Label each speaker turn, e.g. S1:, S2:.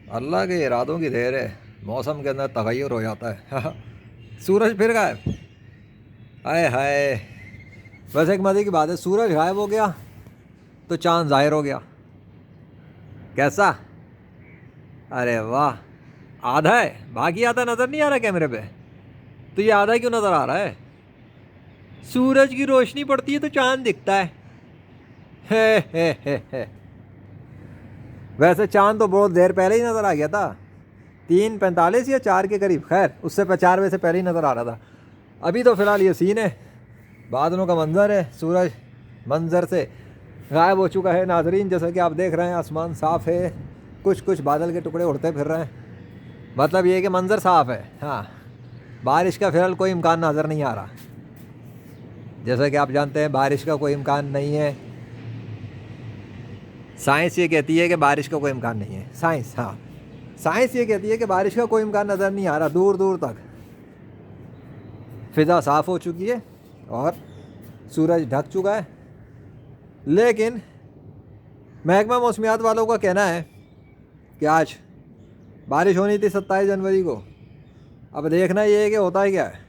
S1: अल्लाह के इरादों की देर है, मौसम के अंदर तगय्युर हो जाता है। सूरज फिर गायब। हाय हाय। वैसे एक मज़े की बात है, सूरज गायब हो गया तो चांद ज़ाहिर हो गया। कैसा? अरे वाह। आधा है, बाकी आधा नज़र नहीं आ रहा कैमरे पे। तो ये आधा क्यों नज़र आ रहा है? सूरज की रोशनी पड़ती है तो चांद दिखता है। हे। वैसे चांद तो बहुत देर पहले ही नज़र आ गया था, 3:45 या 4 के करीब। खैर उससे 4 बजे से पहले ही नज़र आ रहा था। अभी तो फ़िलहाल ये सीन है, बादलों का मंजर है, सूरज मंजर से गायब हो चुका है नाजरीन। जैसा कि आप देख रहे हैं आसमान साफ़ है, कुछ कुछ बादल के टुकड़े उड़ते फिर रहे हैं। मतलब ये कि मंजर साफ़ है। हाँ, बारिश का फ़िलहाल कोई इम्कान नज़र नहीं आ रहा। जैसा कि आप जानते हैं बारिश का कोई इम्कान नहीं है। साइंस ये कहती है कि बारिश का कोई इम्कान नहीं है। साइंस, हाँ, साइंस ये कहती है कि बारिश का कोई इम्कान नज़र नहीं आ रहा दूर दूर तक। फ़िज़ा साफ़ हो चुकी है और सूरज ढक चुका है। लेकिन महकमा मौसमियात वालों का कहना है कि आज बारिश होनी थी 27 जनवरी को। अब देखना ये है कि होता है क्या है।